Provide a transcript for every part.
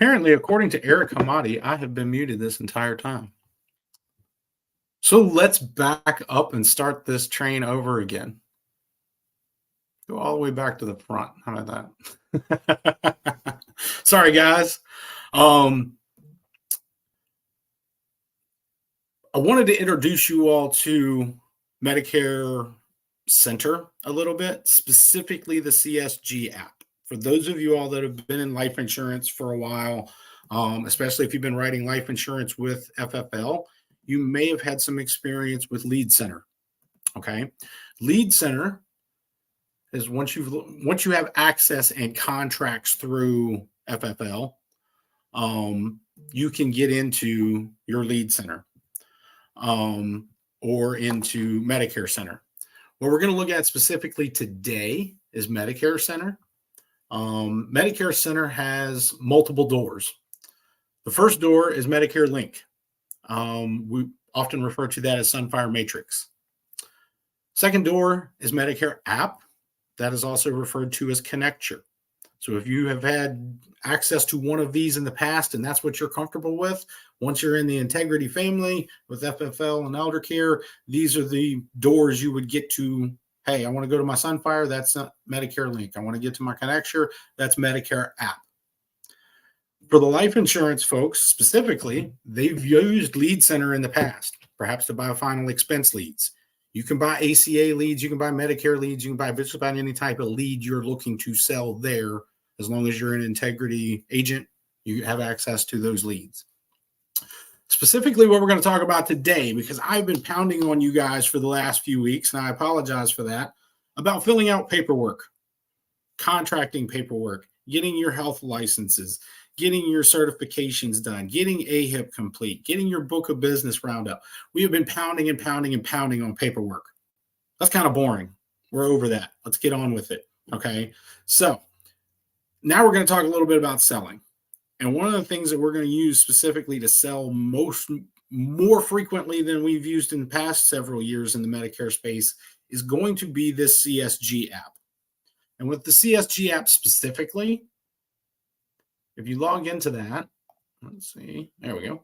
Apparently, according to Eric Hamadi, I have been muted this entire time. So let's back up and start this train over again. Go all the way back to the front. How about that? Sorry, guys. I wanted to introduce you all to Medicare Center a little bit, specifically the CSG app. For those of you all that have been in life insurance for a while, especially if you've been writing life insurance with FFL, you may have had some experience with Lead Center. Okay, Lead Center is once you have access and contracts through FFL, you can get into your Lead Center or into Medicare Center. What we're going to look at specifically today is Medicare Center. Medicare Center has multiple doors. The first door is Medicare Link. We often refer to that as Sunfire Matrix. Second door is Medicare App. That is also referred to as Connecture. So if you have had access to one of these in the past and that's what you're comfortable with, once you're in the Integrity family with FFL and Elder Care, these are the doors you would get to. Hey, I want to go to my Sunfire. That's Medicare Link. I want to get to my Connecture. That's Medicare App. For the life insurance folks specifically, they've used Lead Center in the past, perhaps to buy final expense leads. You can buy ACA leads, you can buy Medicare leads, you can buy just about any type of lead you're looking to sell there. As long as you're an Integrity agent, you have access to those leads. Specifically, what we're going to talk about today, because I've been pounding on you guys for the last few weeks, and I apologize for that, about filling out paperwork, contracting paperwork, getting your health licenses, getting your certifications done, getting AHIP complete, getting your book of business round up. We have been pounding and pounding and pounding on paperwork. That's kind of boring. We're over that. Let's get on with it. Okay. So now we're going to talk a little bit about selling. And one of the things that we're going to use specifically to sell more frequently than we've used in the past several years in the Medicare space is going to be this CSG app. And with the CSG app specifically, if you log into that, let's see, there we go.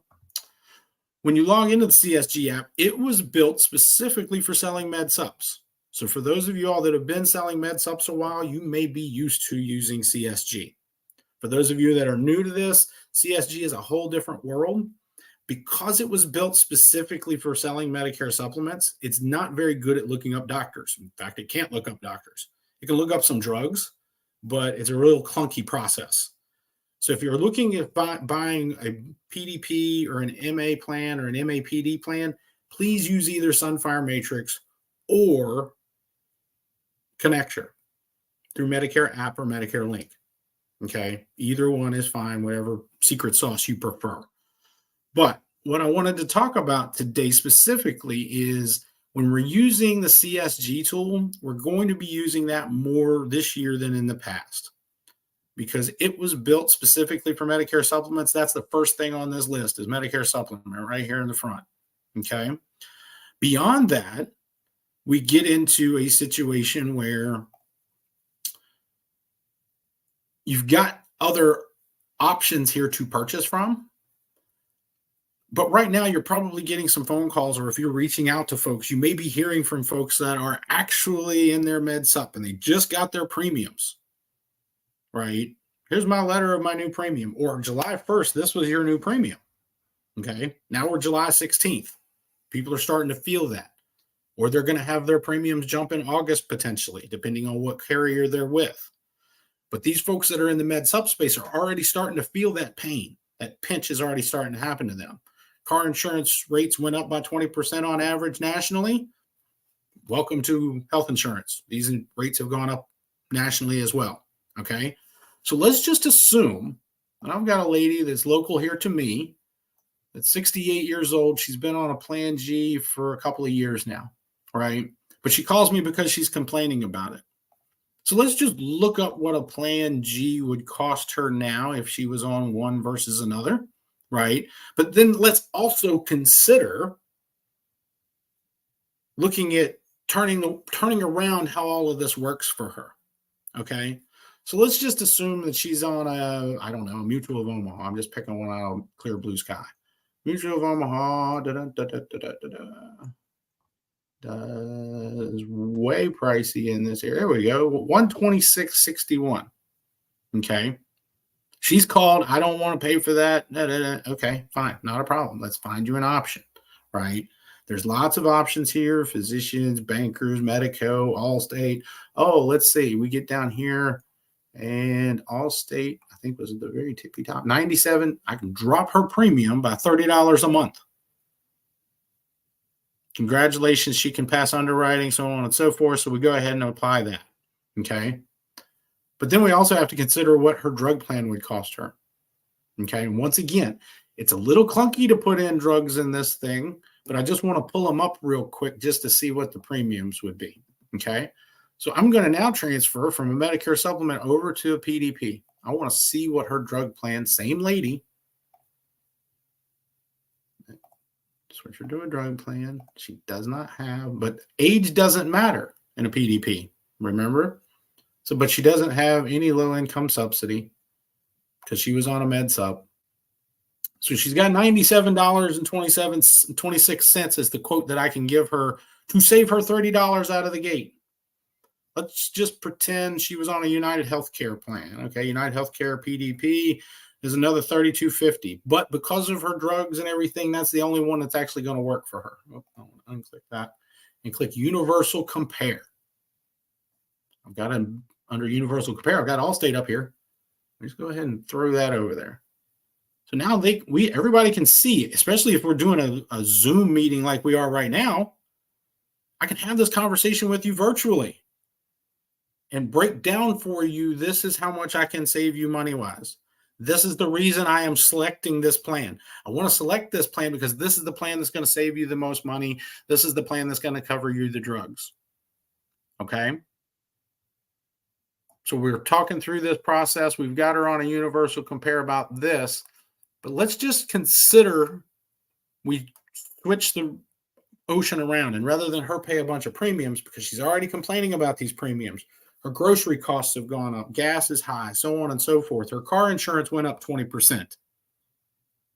When you log into the CSG app, it was built specifically for selling med subs. So for those of you all that have been selling med subs a while, you may be used to using CSG. For those of you that are new to this, CSG is a whole different world. Because it was built specifically for selling Medicare supplements, it's not very good at looking up doctors. In fact, it can't look up doctors. It can look up some drugs, but it's a real clunky process. So if you're looking at buying a PDP or an MA plan or an MAPD plan, please use either Sunfire Matrix or Connecture through Medicare App or Medicare Link. Okay, either one is fine, whatever secret sauce you prefer. But what I wanted to talk about today specifically is when we're using the CSG tool, we're going to be using that more this year than in the past because it was built specifically for Medicare supplements. That's the first thing on this list is Medicare supplement right here in the front. Okay. Beyond that, we get into a situation where you've got other options here to purchase from. But right now, you're probably getting some phone calls, or if you're reaching out to folks, you may be hearing from folks that are actually in their med sup and they just got their premiums, right? Here's my letter of my new premium, or July 1st, this was your new premium. Okay. Now we're July 16th. People are starting to feel that, or they're going to have their premiums jump in August potentially, depending on what carrier they're with. But these folks that are in the med sup space are already starting to feel that pain. That pinch is already starting to happen to them. Car insurance rates went up by 20% on average nationally. Welcome to health insurance. These rates have gone up nationally as well. Okay. So let's just assume, and I've got a lady that's local here to me that's 68 years old. She's been on a Plan G for a couple of years now. Right. But she calls me because she's complaining about it. So let's just look up what a Plan G would cost her now if she was on one versus another, right? But then let's also consider looking at turning around how all of this works for her, okay? So let's just assume that she's on I don't know, a Mutual of Omaha. I'm just picking one out of clear blue sky. Mutual of Omaha does way pricey in this area. There we go. 126.61. Okay. She's called. I don't want to pay for that. Okay, fine. Not a problem. Let's find you an option, right? There's lots of options here. Physicians, bankers, Medico, Allstate. Oh, let's see. We get down here and Allstate, I think was at the very tippy top. 97. I can drop her premium by $30 a month. Congratulations. She can pass underwriting, so on and so forth. So we go ahead and apply that. Okay. But then we also have to consider what her drug plan would cost her. Okay. And once again, it's a little clunky to put in drugs in this thing, but I just want to pull them up real quick just to see what the premiums would be. Okay. So I'm going to now transfer from a Medicare supplement over to a PDP. I want to see what her drug plan, same lady. Switch her to a drug plan. She does not have, but age doesn't matter in a PDP. Remember? So, but she doesn't have any low-income subsidy because she was on a med sup. So she's got $97.26 is the quote that I can give her to save her $30 out of the gate. Let's just pretend she was on a United Healthcare plan. Okay, United Healthcare PDP is another $32.50. But because of her drugs and everything, that's the only one that's actually going to work for her. Oh, I'll unclick that and click Universal Compare. I've got them under Universal Compare. I've got Allstate up here. Let's go ahead and throw that over there. So now everybody can see, especially if we're doing a Zoom meeting like we are right now. I can have this conversation with you virtually and break down for you. This is how much I can save you money-wise. This is the reason I am selecting this plan. I want to select this plan because this is the plan that's going to save you the most money. This is the plan that's going to cover you the drugs. Okay. So we're talking through this process. We've got her on a Universal Compare about this, but let's just consider we switch the ocean around, and rather than her pay a bunch of premiums because she's already complaining about these premiums, her grocery costs have gone up, gas is high, so on and so forth. Her car insurance went up 20%.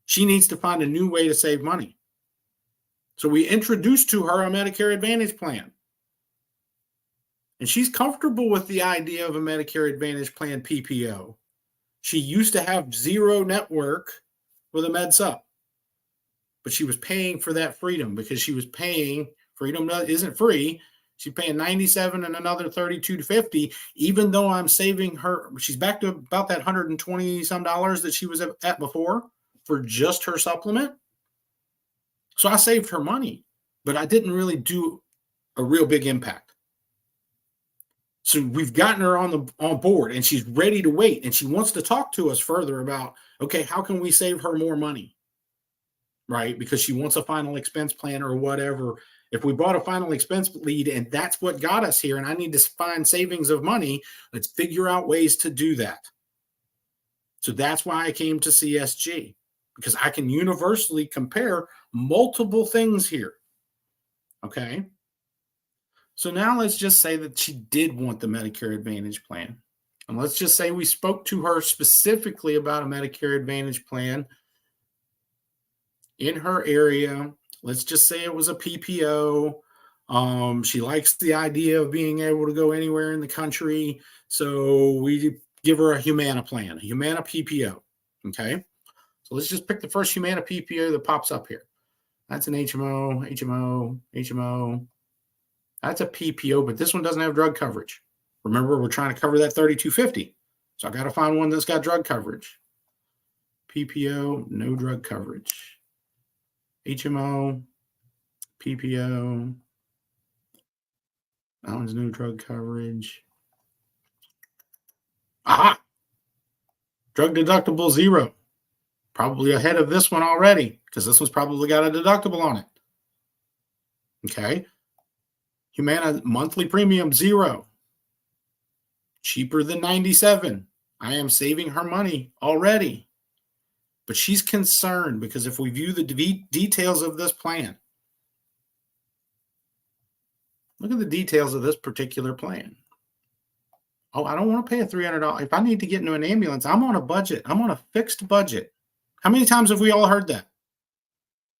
She needs to find a new way to save money. So we introduced to her a Medicare Advantage plan. And she's comfortable with the idea of a Medicare Advantage plan PPO. She used to have zero network with a med sup, but she was paying for that freedom because she was paying. Freedom isn't free. She's paying $97 and another $32.50, even though I'm saving her. She's back to about that $120 some that she was at before for just her supplement. So I saved her money, but I didn't really do a real big impact. So we've gotten her on board, and she's ready to wait, and she wants to talk to us further about, okay, how can we save her more money, right? Because she wants a final expense plan or whatever. If we bought a final expense lead and that's what got us here, and I need to find savings of money, let's figure out ways to do that. So that's why I came to CSG, because I can universally compare multiple things here, okay? So now let's just say that she did want the Medicare Advantage plan. And let's just say we spoke to her specifically about a Medicare Advantage plan in her area. Let's just say it was a PPO. She likes the idea of being able to go anywhere in the country. So we give her a Humana plan, a Humana PPO. Okay. So let's just pick the first Humana PPO that pops up here. That's an HMO. That's a PPO, but this one doesn't have drug coverage. Remember, we're trying to cover that $32.50. So I got to find one that's got drug coverage. PPO, no drug coverage. HMO, PPO. That one's no drug coverage. Aha! Drug deductible 0. Probably ahead of this one already, because this one's probably got a deductible on it. Okay. Humana monthly premium 0. Cheaper than 97. I am saving her money already. But she's concerned because if we view the details of this plan, look at the details of this particular plan. Oh, I don't want to pay a $300. If I need to get into an ambulance, I'm on a budget. I'm on a fixed budget. How many times have we all heard that?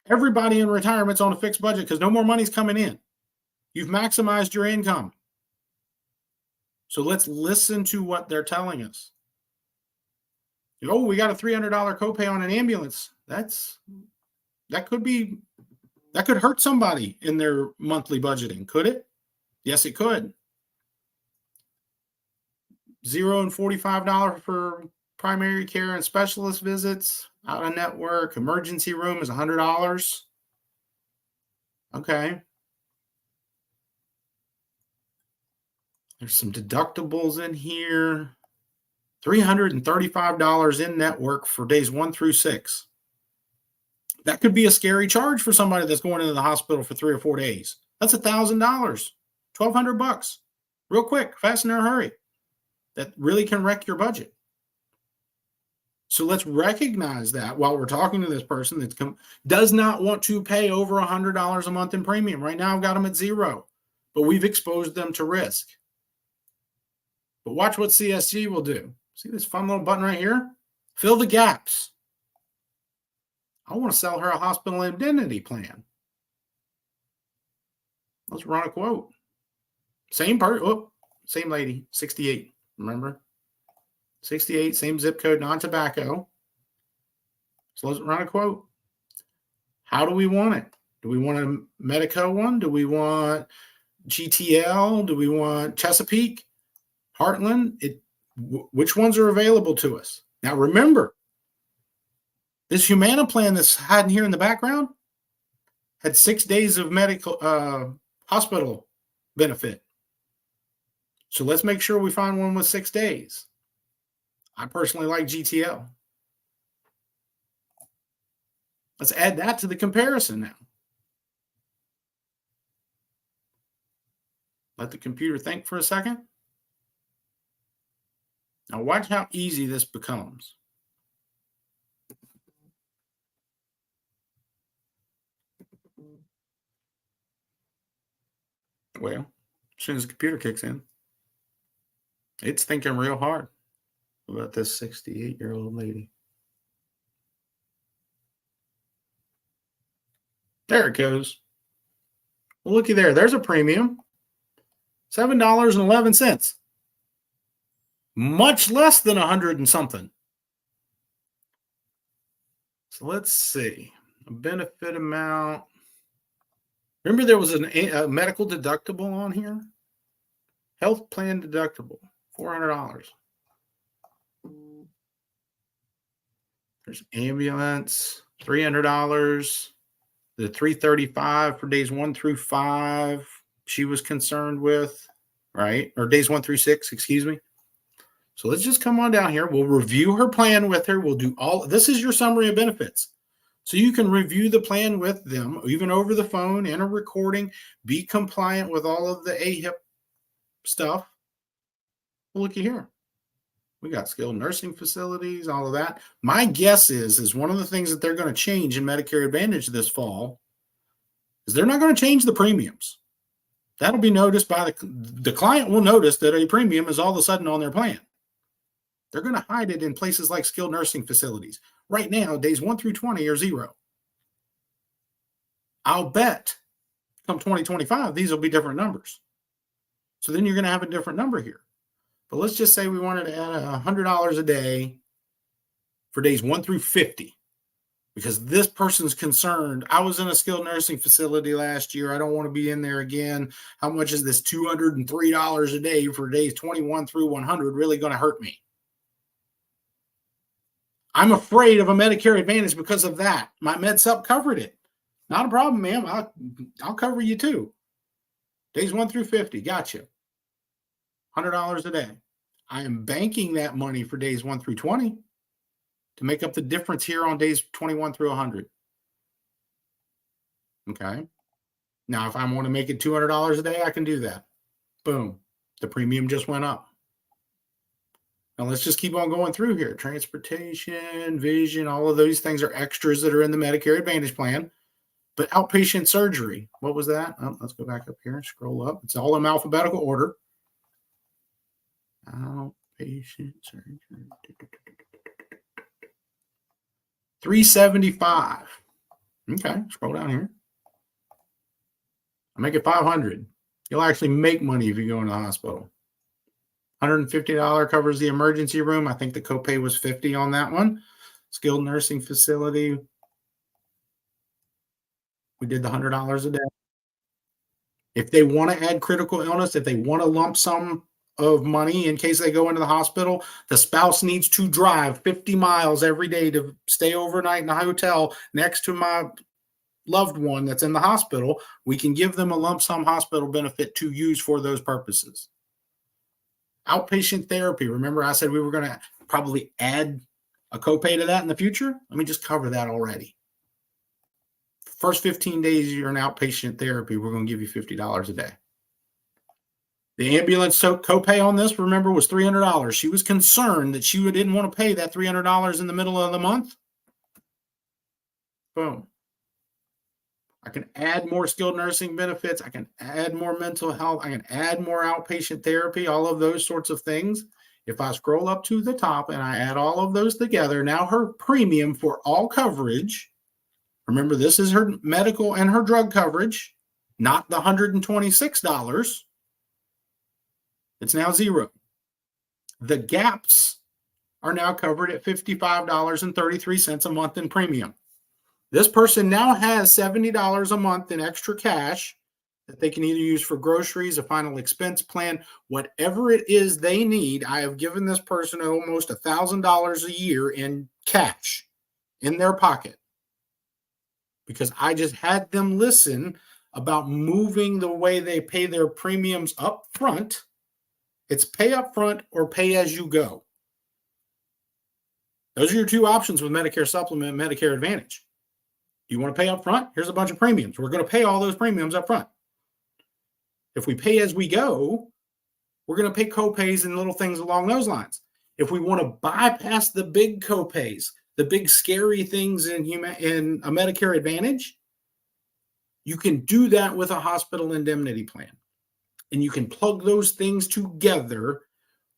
Everybody in retirement's on a fixed budget because no more money's coming in. You've maximized your income. So let's listen to what they're telling us. Oh, we got a $300 copay on an ambulance. That could hurt somebody in their monthly budgeting, could it? Yes, it could. $0 and $45 for primary care and specialist visits, out of network. Emergency room is $100. Okay. There's some deductibles in here. $335 in network for days 1 through 6. That could be a scary charge for somebody that's going into the hospital for 3 or 4 days. That's $1,000, $1,200, real quick, fast and in a hurry. That really can wreck your budget. So let's recognize that while we're talking to this person that does not want to pay over $100 a month in premium. Right now, I've got them at $0, but we've exposed them to risk. But watch what CSG will do. See this fun little button right here? Fill the gaps. I want to sell her a hospital indemnity plan. Let's run a quote. Same lady, 68. Remember? 68, same zip code, non-tobacco. So let's run a quote. How do we want it? Do we want a Medico one? Do we want GTL? Do we want Chesapeake? Heartland? Which ones are available to us? Now remember, this Humana plan that's hiding here in the background had 6 days of medical hospital benefit. So let's make sure we find one with 6 days. I personally like GTL. Let's add that to the comparison now. Let the computer think for a second. Now watch how easy this becomes. Well, as soon as the computer kicks in, it's thinking real hard about this 68-year-old lady. There it goes. Well, looky there. There's a premium. $7.11. Much less than 100 and something. So let's see. A benefit amount. Remember there was a medical deductible on here? Health plan deductible, $400. There's ambulance, $300. The $335 for days 1 through 5 she was concerned with, right? Or days 1 through 6, excuse me. So let's just come on down here. We'll review her plan with her. We'll do this is your summary of benefits. So you can review the plan with them, even over the phone, in a recording, be compliant with all of the AHIP stuff. Well, looky here. We got skilled nursing facilities, all of that. My guess is one of the things that they're going to change in Medicare Advantage this fall is they're not going to change the premiums. That'll be noticed by the client will notice that a premium is all of a sudden on their plan. They're going to hide it in places like skilled nursing facilities. Right now, days 1 through 20 are $0. I'll bet come 2025, these will be different numbers. So then you're going to have a different number here. But let's just say we wanted to add $100 a day for days 1 through 50. Because this person's concerned. I was in a skilled nursing facility last year. I don't want to be in there again. How much is this $203 a day for days 21 through 100 really going to hurt me? I'm afraid of a Medicare Advantage because of that. My MedSup covered it. Not a problem, ma'am. I'll cover you too. Days 1 through 50. Gotcha. $100 a day. I am banking that money for days 1 through 20 to make up the difference here on days 21 through 100. Okay. Now, if I want to make it $200 a day, I can do that. Boom. The premium just went up. Now, let's just keep on going through here. Transportation, vision, all of those things are extras that are in the Medicare Advantage plan. But outpatient surgery, what was that? Oh, let's go back up here and scroll up. It's all in alphabetical order. Outpatient surgery. 375. Okay, scroll down here. I make it 500. You'll actually make money if you go into the hospital. $150 covers the emergency room. I think the copay was 50 on that one. Skilled nursing facility. We did the $100 a day. If they want to add critical illness, if they want a lump sum of money in case they go into the hospital, the spouse needs to drive 50 miles every day to stay overnight in a hotel next to my loved one that's in the hospital, we can give them a lump sum hospital benefit to use for those purposes. Outpatient therapy. Remember, I said we were going to probably add a copay to that in the future? Let me just cover that already. First 15 days you're in outpatient therapy, we're going to give you $50 a day. The ambulance copay on this, remember, was $300. She was concerned that she didn't want to pay that $300 in the middle of the month. Boom. I can add more skilled nursing benefits. I can add more mental health. I can add more outpatient therapy, all of those sorts of things. If I scroll up to the top and I add all of those together, now her premium for all coverage, remember, this is her medical and her drug coverage, not the $126. It's now zero. The gaps are now covered at $55.33 a month in premium. This person now has $70 a month in extra cash that they can either use for groceries, a final expense plan, whatever it is they need. I have given this person almost $1,000 a year in cash in their pocket because I just had them listen about moving the way they pay their premiums up front. It's pay up front or pay as you go. Those are your two options with Medicare Supplement and Medicare Advantage. You want to pay up front? Here's a bunch of premiums. We're going to pay all those premiums up front. If we pay as we go, we're going to pay copays and little things along those lines. If we want to bypass the big copays, the big scary things in a Medicare Advantage, you can do that with a hospital indemnity plan. And you can plug those things together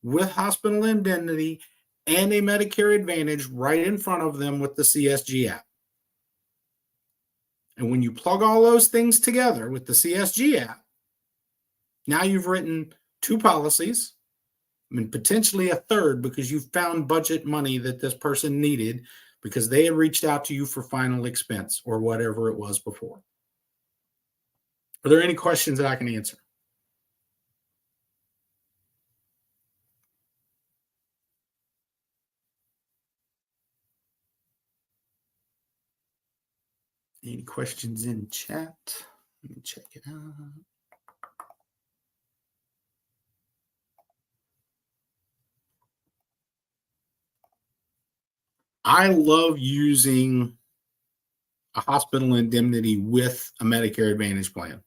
with hospital indemnity and a Medicare Advantage right in front of them with the CSG app. And when you plug all those things together with the CSG app, now you've written two policies, potentially a third because you've found budget money that this person needed because they had reached out to you for final expense or whatever it was before. Are there any questions that I can answer? Any questions in chat? Let me check it out. I love using a hospital indemnity with a Medicare Advantage plan.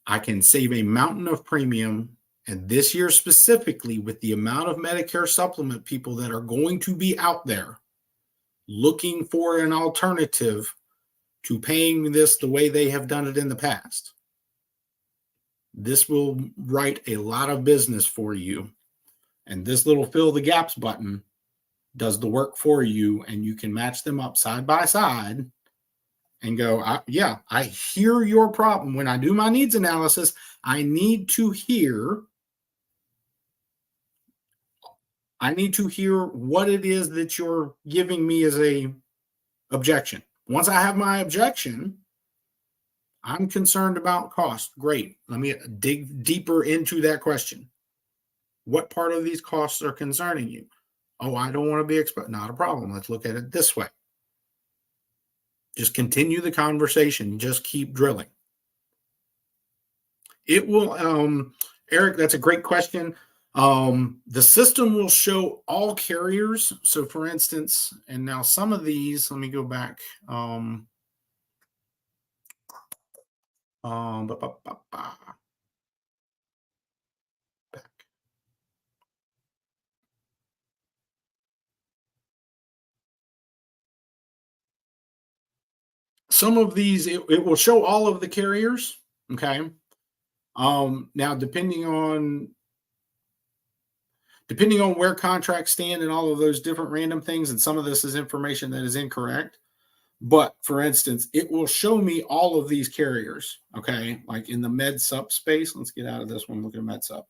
I can save a mountain of premium, and this year specifically, with the amount of Medicare supplement people that are going to be out there looking for an alternative to paying this the way they have done it in the past. This will write a lot of business for you. And this little fill the gaps button does the work for you, and you can match them up side by side and go, I hear your problem. When I do my needs analysis, I need to hear what it is that you're giving me as a objection. Once I have my objection, I'm concerned about cost. Great. Let me dig deeper into that question. What part of these costs are concerning you? Oh, I don't want to be exposed. Not a problem. Let's look at it this way. Just continue the conversation. Just keep drilling. It will, Eric, that's a great question. The system will show all carriers. So for instance, and now some of these, let me go back. Back. Some of these, it will show all of the carriers. Okay. Now, depending on Depending on where contracts stand and all of those different random things, and some of this is information that is incorrect. But for instance, it will show me all of these carriers, okay? Like in the MedSup space. Let's get out of this one, look at MedSup.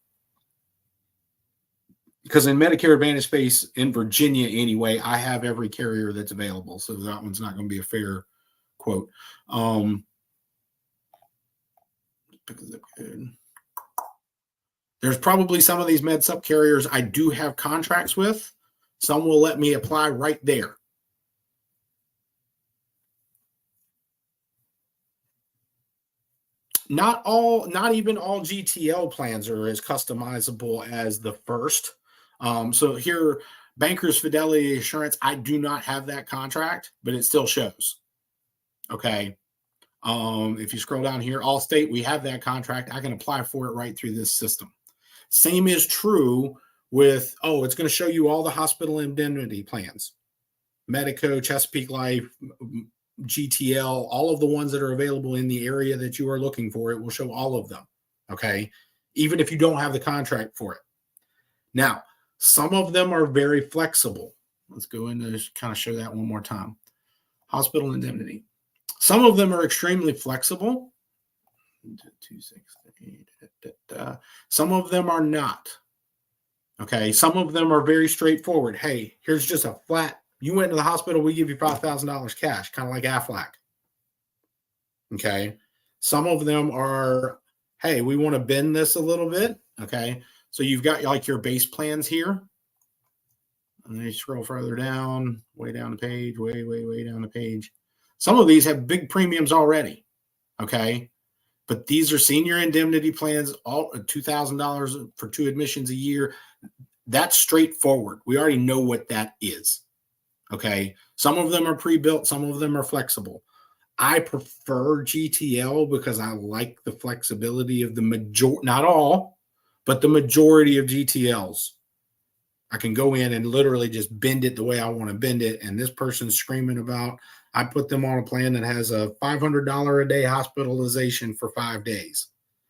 Because in Medicare Advantage space in Virginia anyway, I have every carrier that's available. So that one's not going to be a fair quote. There's probably some of these MedSup carriers I do have contracts with. Some will let me apply right there. Not even all GTL plans are as customizable as the first. So here, Bankers Fidelity Assurance, I do not have that contract, but it still shows. Okay. If you scroll down here, Allstate, we have that contract. I can apply for it right through this system. Same is true with, it's going to show you all the hospital indemnity plans. Medico, Chesapeake Life, GTL, all of the ones that are available in the area that you are looking for, it will show all of them, okay? Even if you don't have the contract for it. Now, some of them are very flexible. Let's go in and kind of show that one more time. Hospital indemnity. Some of them are extremely flexible. Some of them are not, okay? Some of them are very straightforward. Hey, here's just a flat, you went to the hospital, we give you $5,000 cash, kind of like Aflac. Okay. Some of them are, hey, we want to bend this a little bit. Okay. So you've got like your base plans here. And then you scroll further down, way down the page, way down the page. Some of these have big premiums already. Okay. But these are senior indemnity plans, all $2,000 for 2 admissions a year. That's straightforward. We already know what that is. Okay. Some of them are pre-built. Some of them are flexible. I prefer GTL because I like the flexibility of the majority, not all, but the majority of GTLs. I can go in and literally just bend it the way I want to bend it. And this person's screaming about, I put them on a plan that has a $500 a day hospitalization for 5 days.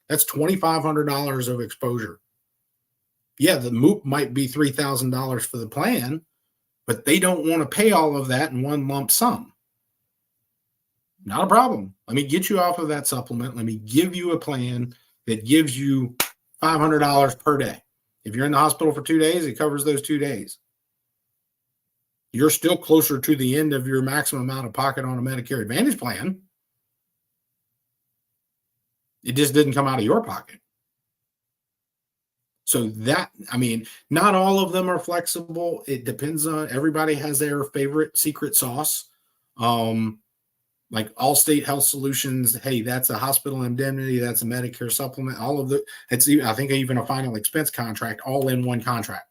That's $2,500 of exposure. Yeah, the MOOP might be $3,000 for the plan, but they don't want to pay all of that in one lump sum. Not a problem. Let me get you off of that supplement. Let me give you a plan that gives you $500 per day. If you're in the hospital for 2 days, it covers those 2 days. You're still closer to the end of your maximum out of pocket on a Medicare Advantage plan. It just didn't come out of your pocket. So that, I mean, not all of them are flexible. It depends on, everybody has their favorite secret sauce. Like Allstate Health Solutions, hey, that's a hospital indemnity, that's a Medicare supplement, all of it's, I think even a final expense contract, all in one contract,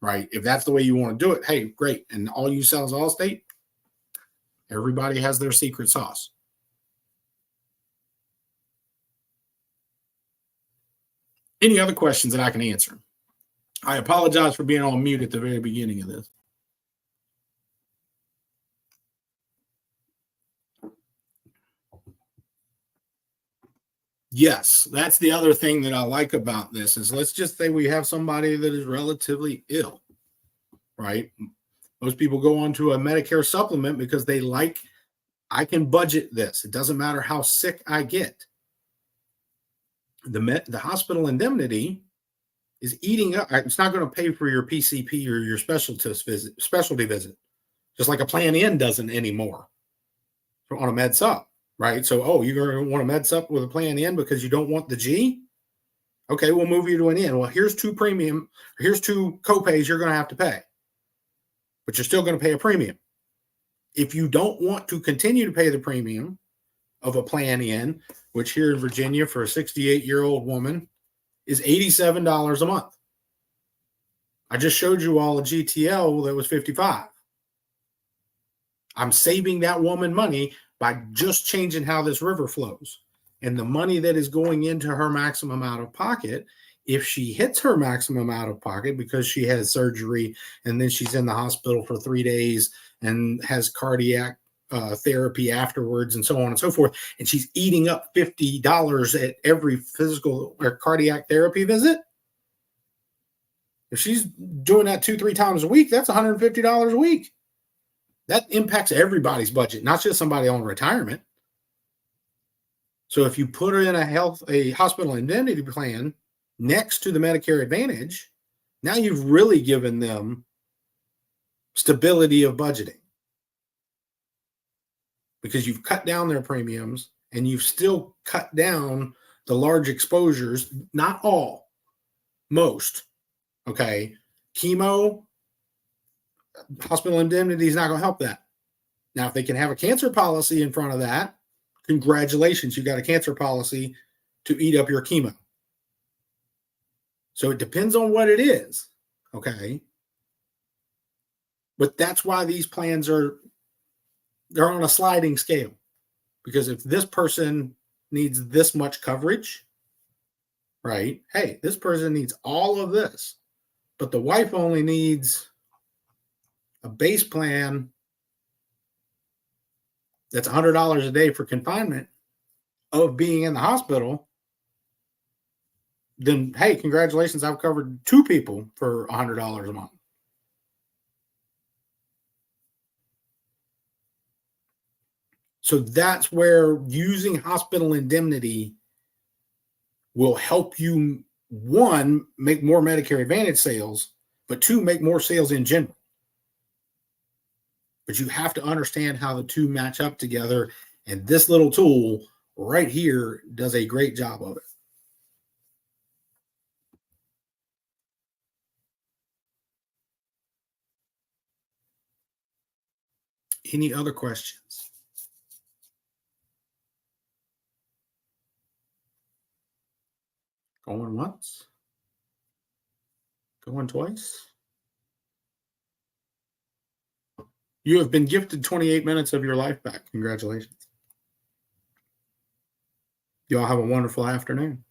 right? If that's the way you want to do it, hey, great. And all you sell is Allstate, everybody has their secret sauce. Any other questions that I can answer? I apologize for being on mute at the very beginning of this. Yes, that's the other thing that I like about this is, let's just say we have somebody that is relatively ill, right? Most people go on to a Medicare supplement because they like, I can budget this. It doesn't matter how sick I get. The hospital indemnity is eating up. It's not going to pay for your PCP or your specialty visit, just like a Plan N doesn't anymore on a MedSup. Right. So, you're going to want a MedSup with a Plan N because you don't want the G? Okay, we'll move you to an N. Well, here's 2 copays you're going to have to pay, but you're still going to pay a premium. If you don't want to continue to pay the premium of a Plan N, which here in Virginia for a 68-year-old woman is $87 a month. I just showed you all a GTL that was $55. I'm saving that woman money by just changing how this river flows. And the money that is going into her maximum out of pocket, if she hits her maximum out of pocket because she has surgery and then she's in the hospital for 3 days and has cardiac therapy afterwards and so on and so forth, and she's eating up $50 at every physical or cardiac therapy visit, If she's doing that 2-3 times a week, that's $150 a week. That impacts everybody's budget, not just somebody on retirement. So if you put her in a hospital indemnity plan next to the Medicare Advantage, now you've really given them stability of budgeting, because you've cut down their premiums and you've still cut down the large exposures. Not all, most. Okay. Chemo, hospital indemnity is not going to help that. Now, if they can have a cancer policy in front of that, congratulations, you got a cancer policy to eat up your chemo. So it depends on what it is. Okay. But that's why these plans they're on a sliding scale, because if this person needs this much coverage, right? Hey, this person needs all of this, but the wife only needs a base plan that's $100 a day for confinement of being in the hospital. Then, hey, congratulations, I've covered 2 people for $100 a month. So that's where using hospital indemnity will help you, 1, make more Medicare Advantage sales, but 2, make more sales in general. But you have to understand how the two match up together. And this little tool right here does a great job of it. Any other questions? Going once? Going twice? You have been gifted 28 minutes of your life back. Congratulations. You all have a wonderful afternoon.